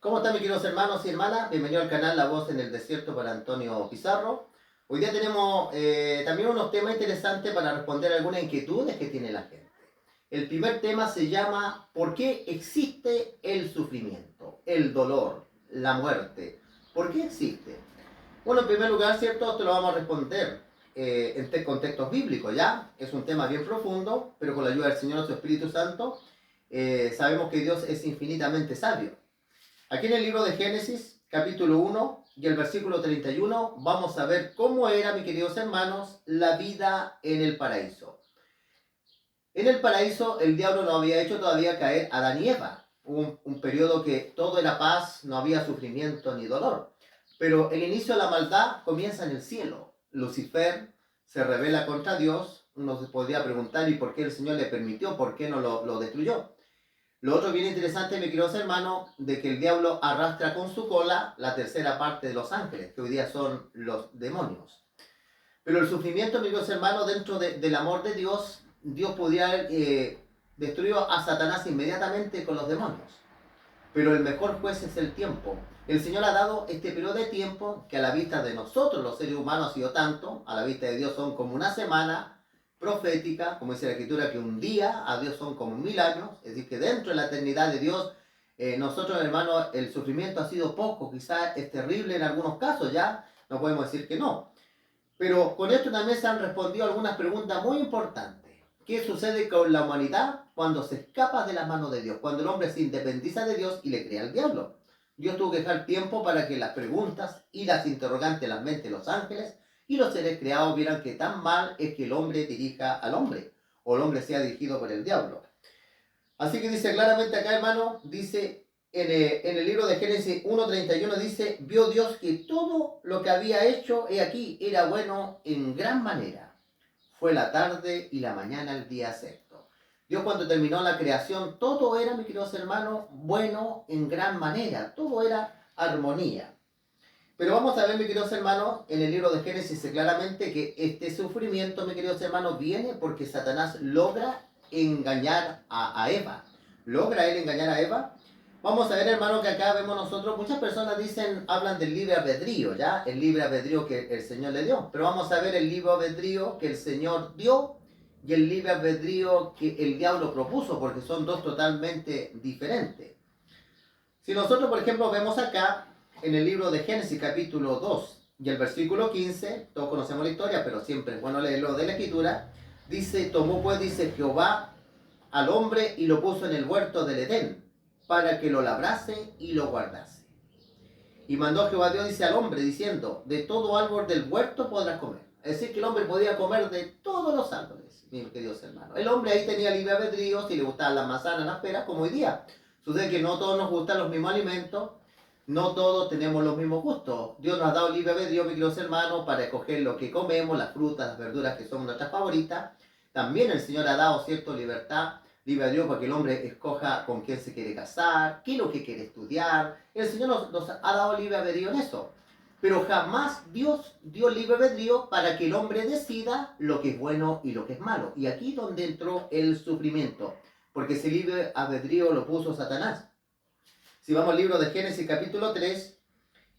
¿Cómo están mis queridos hermanos y hermanas? Bienvenido al canal La Voz en el Desierto para Antonio Pizarro. Hoy día tenemos también unos temas interesantes para responder algunas inquietudes que tiene la gente. El primer tema se llama ¿por qué existe el sufrimiento, el dolor, la muerte? ¿Por qué existe? Bueno, en primer lugar, ¿cierto? Esto lo vamos a responder en contextos bíblicos, ¿ya? Es un tema bien profundo, pero con la ayuda del Señor y su Espíritu Santo, sabemos que Dios es infinitamente sabio. Aquí en el libro de Génesis, capítulo 1 y el versículo 31, vamos a ver cómo era, mis queridos hermanos, la vida en el paraíso. En el paraíso el diablo no había hecho todavía caer a Adán y Eva. Hubo un periodo que todo era paz, no había sufrimiento ni dolor. Pero el inicio de la maldad comienza en el cielo. Lucifer se rebela contra Dios. Uno se podría preguntar, ¿y por qué el Señor le permitió? ¿Por qué no lo destruyó? Lo otro bien interesante, mi queridos hermanos, de que el diablo arrastra con su cola la tercera parte de los ángeles, que hoy día son los demonios. Pero el sufrimiento, mis queridos hermanos, dentro del amor de Dios, Dios podría haber destruido a Satanás inmediatamente con los demonios. Pero el mejor juez es el tiempo. El Señor ha dado este periodo de tiempo que a la vista de nosotros, los seres humanos, ha sido tanto, a la vista de Dios son como una semana profética, como dice la Escritura, que un día a Dios son como 1000 años, es decir, que dentro de la eternidad de Dios, nosotros, hermanos, el sufrimiento ha sido poco, quizás es terrible en algunos casos, ya no podemos decir que no. Pero con esto también se han respondido algunas preguntas muy importantes. ¿Qué sucede con la humanidad cuando se escapa de las manos de Dios? Cuando el hombre se independiza de Dios y le crea al diablo. Dios tuvo que dejar tiempo para que las preguntas y las interrogantes en las mentes de los ángeles y los seres creados vieran que tan mal es que el hombre dirija al hombre o el hombre sea dirigido por el diablo. Así que dice claramente acá, hermano, dice en el libro de Génesis 1:31, dice, vio Dios que todo lo que había hecho, he aquí, era bueno en gran manera. Fue la tarde y la mañana el día sexto. Dios cuando terminó la creación, todo era, mis queridos hermanos, bueno en gran manera. Todo era armonía. Pero vamos a ver, mis queridos hermanos, en el libro de Génesis dice claramente que este sufrimiento, mis queridos hermanos, viene porque Satanás logra engañar a Eva. ¿Logra él engañar a Eva? Vamos a ver, hermano, que acá vemos nosotros, muchas personas dicen, hablan del libre albedrío, ¿ya? El libre albedrío que el Señor le dio. Pero vamos a ver el libre albedrío que el Señor dio y el libre albedrío que el diablo propuso, porque son dos totalmente diferentes. Si nosotros, por ejemplo, vemos acá en el libro de Génesis capítulo 2 y el versículo 15, todos conocemos la historia, pero siempre es bueno leerlo de la escritura, dice, tomó pues, dice Jehová, al hombre y lo puso en el huerto del Edén, para que lo labrase y lo guardase. Y mandó Jehová Dios, dice al hombre, diciendo, de todo árbol del huerto podrás comer. Es decir, que el hombre podía comer de todos los árboles, mis queridos hermanos. El hombre ahí tenía libre albedrío, si le gustaban las manzanas, las peras, como hoy día. Sucede que no todos nos gustan los mismos alimentos, no todos tenemos los mismos gustos. Dios nos ha dado libre albedrío, mis queridos hermanos, para escoger lo que comemos, las frutas, las verduras que son nuestras favoritas. También el Señor ha dado cierta libertad, libre albedrío, para que el hombre escoja con quién se quiere casar, qué es lo que quiere estudiar. El Señor nos ha dado libre albedrío en eso. Pero jamás Dios dio libre albedrío para que el hombre decida lo que es bueno y lo que es malo. Y aquí es donde entró el sufrimiento, porque ese libre albedrío lo puso Satanás. Si vamos al libro de Génesis capítulo 3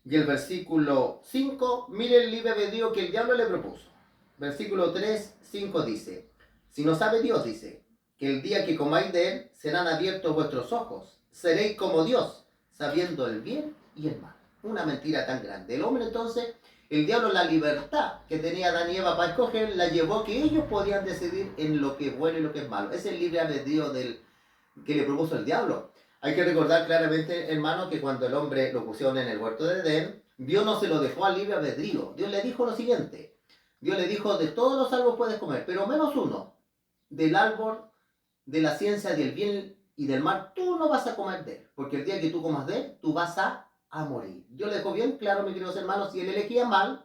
y el versículo 5, mire el libre albedrío que el diablo le propuso. Versículo 3, 5 dice, si no sabe Dios, dice, que el día que comáis de él serán abiertos vuestros ojos, seréis como Dios, sabiendo el bien y el mal. Una mentira tan grande. El hombre entonces, el diablo, la libertad que tenía Adán y Eva para escoger, la llevó a que ellos podían decidir en lo que es bueno y lo que es malo. Es el libre albedrío que le propuso el diablo. Hay que recordar claramente, hermano, que cuando el hombre lo pusieron en el huerto de Edén, Dios no se lo dejó al libre albedrío. Dios le dijo lo siguiente. Dios le dijo, de todos los árboles puedes comer, pero menos uno, del árbol de la ciencia del bien y del mal, tú no vas a comer de él, porque el día que tú comas de él, tú vas a morir. Dios le dejó bien claro, mis queridos hermanos, si él elegía mal,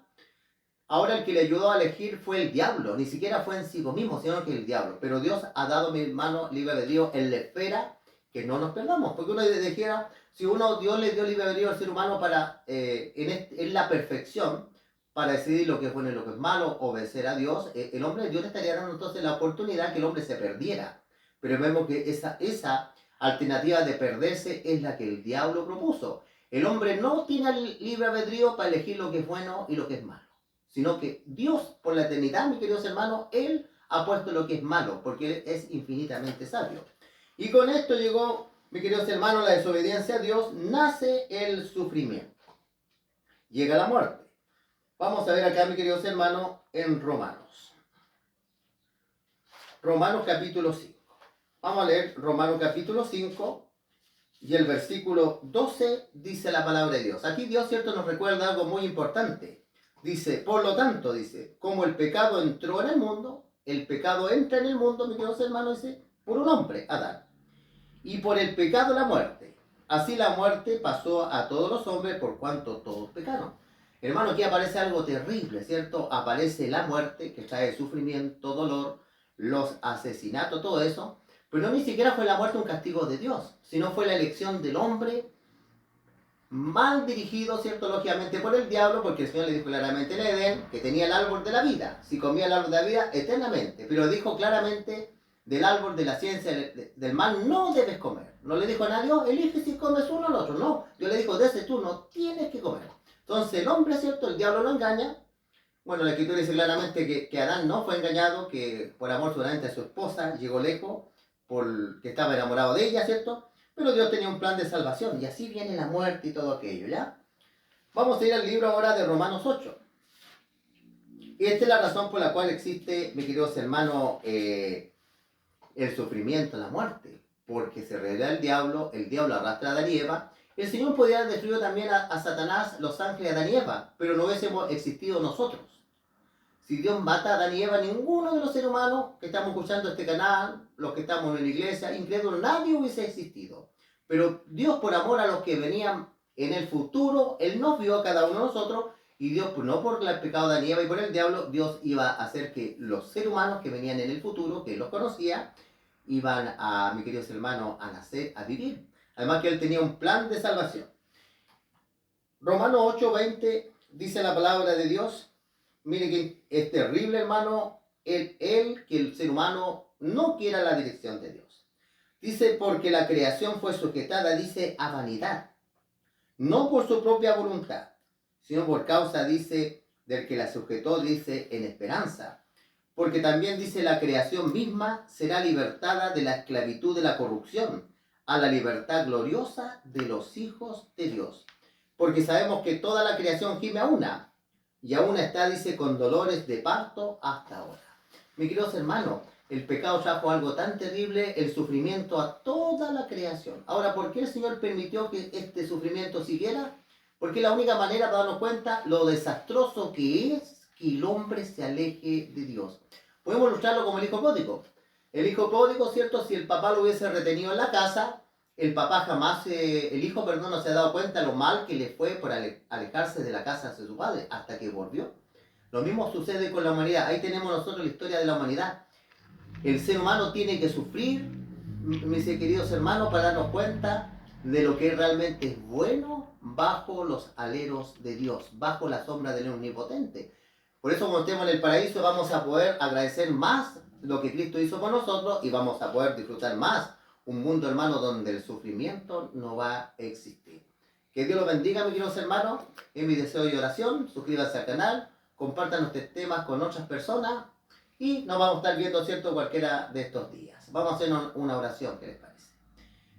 ahora el que le ayudó a elegir fue el diablo, ni siquiera fue en sí mismo, sino que el diablo. Pero Dios ha dado, mi hermano, libre albedrío en la esfera que no nos perdamos, porque uno dijera, si Dios le dio libre albedrío al ser humano para, en la perfección, para decidir lo que es bueno y lo que es malo, obedecer a Dios, Dios le estaría dando entonces la oportunidad que el hombre se perdiera. Pero vemos que esa alternativa de perderse es la que el diablo propuso. El hombre no tiene el libre albedrío para elegir lo que es bueno y lo que es malo, sino que Dios, por la eternidad, mis queridos hermanos, Él ha puesto lo que es malo, porque Él es infinitamente sabio. Y con esto llegó, mis queridos hermanos, la desobediencia a Dios, nace el sufrimiento. Llega la muerte. Vamos a ver acá, mis queridos hermanos, en Romanos. Romanos capítulo 5. Vamos a leer Romanos capítulo 5 y el versículo 12 dice la palabra de Dios. Aquí Dios, cierto, nos recuerda algo muy importante. Dice, por lo tanto, dice, como el pecado entró en el mundo, el pecado entra en el mundo, mis queridos hermanos, dice, por un hombre, Adán. Y por el pecado la muerte. Así la muerte pasó a todos los hombres por cuanto todos pecaron. Hermano, aquí aparece algo terrible, ¿cierto? Aparece la muerte que trae sufrimiento, dolor, los asesinatos, todo eso. Pero no ni siquiera fue la muerte un castigo de Dios, sino fue la elección del hombre mal dirigido, ¿cierto? Lógicamente por el diablo, porque el Señor le dijo claramente en Edén que tenía el árbol de la vida. Si comía el árbol de la vida, eternamente. Pero dijo claramente del árbol de la ciencia del mal no debes comer. No le dijo a nadie, elige si comes uno o el otro. No, Dios le dijo, de ese tú no tienes que comer. Entonces el hombre, ¿cierto? El diablo lo engaña. Bueno, la Escritura dice claramente que Adán no fue engañado, que por amor solamente a su esposa llegó lejos, porque estaba enamorado de ella, ¿cierto? Pero Dios tenía un plan de salvación y así viene la muerte y todo aquello, ¿ya? Vamos a ir al libro ahora de Romanos 8. Esta es la razón por la cual existe, mis queridos hermanos, el sufrimiento, la muerte, porque se revela el diablo arrastra a Adán y Eva. El Señor podría haber destruido también a Satanás, los ángeles, a Adán y Eva, pero no hubiésemos existido nosotros. Si Dios mata a Adán y Eva, ninguno de los seres humanos que estamos escuchando este canal, los que estamos en la iglesia, incrédulos, nadie hubiese existido. Pero Dios, por amor a los que venían en el futuro, Él nos vio a cada uno de nosotros, y Dios, no por el pecado de Adán y Eva y por el diablo, Dios iba a hacer que los seres humanos que venían en el futuro, que Él los conocía, iban a, mis queridos hermanos, a nacer, a vivir. Además que Él tenía un plan de salvación. Romanos 8:20 dice la palabra de Dios. Mire que es terrible, hermano, que el ser humano no quiera la dirección de Dios. Dice, porque la creación fue sujetada, dice, a vanidad. No por su propia voluntad, sino por causa, dice, del que la sujetó, dice, en esperanza. Porque también dice, la creación misma será libertada de la esclavitud de la corrupción, a la libertad gloriosa de los hijos de Dios. Porque sabemos que toda la creación gime a una, y aún está, dice, con dolores de parto hasta ahora. Mis queridos hermanos, el pecado trajo algo tan terrible, el sufrimiento a toda la creación. Ahora, ¿por qué el Señor permitió que este sufrimiento siguiera? Porque es la única manera para darnos cuenta lo desastroso que es que el hombre se aleje de Dios. Podemos ilustrarlo como el hijo pródigo. El hijo pródigo, ¿cierto? Si el papá lo hubiese retenido en la casa, el papá jamás, el hijo, perdón, no se ha dado cuenta lo mal que le fue por alejarse de la casa de su padre hasta que volvió. Lo mismo sucede con la humanidad. Ahí tenemos nosotros la historia de la humanidad. El ser humano tiene que sufrir, mis queridos hermanos, para darnos cuenta de lo que realmente es bueno bajo los aleros de Dios, bajo la sombra del Omnipotente. Por eso cuando estemos en el paraíso vamos a poder agradecer más lo que Cristo hizo por nosotros y vamos a poder disfrutar más un mundo, hermano, donde el sufrimiento no va a existir. Que Dios los bendiga, mis queridos hermanos. Es mi deseo y oración. Suscríbanse al canal, compartan estos temas con otras personas y nos vamos a estar viendo, ¿cierto?, cualquiera de estos días. Vamos a hacer una oración, ¿qué les parece?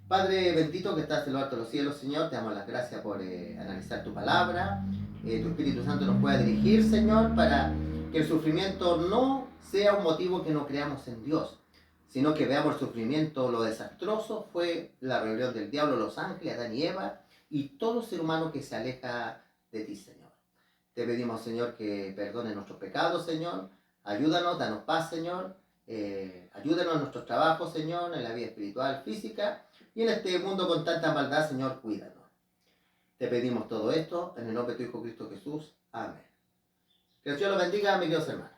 Padre bendito que estás en lo alto de los cielos, Señor, te damos las gracias por analizar tu palabra. Tu Espíritu Santo nos pueda dirigir, Señor, para que el sufrimiento no sea un motivo que no creamos en Dios, sino que veamos el sufrimiento, lo desastroso fue la rebelión del diablo, los ángeles, Adán y Eva, y todo ser humano que se aleja de ti, Señor. Te pedimos, Señor, que perdone nuestros pecados, Señor. Ayúdanos, danos paz, Señor. Ayúdanos en nuestros trabajos, Señor, en la vida espiritual, física, y en este mundo con tanta maldad, Señor, cuídanos. Te pedimos todo esto en el nombre de tu Hijo Cristo Jesús. Amén. Que el Señor los bendiga, mis queridos hermanos.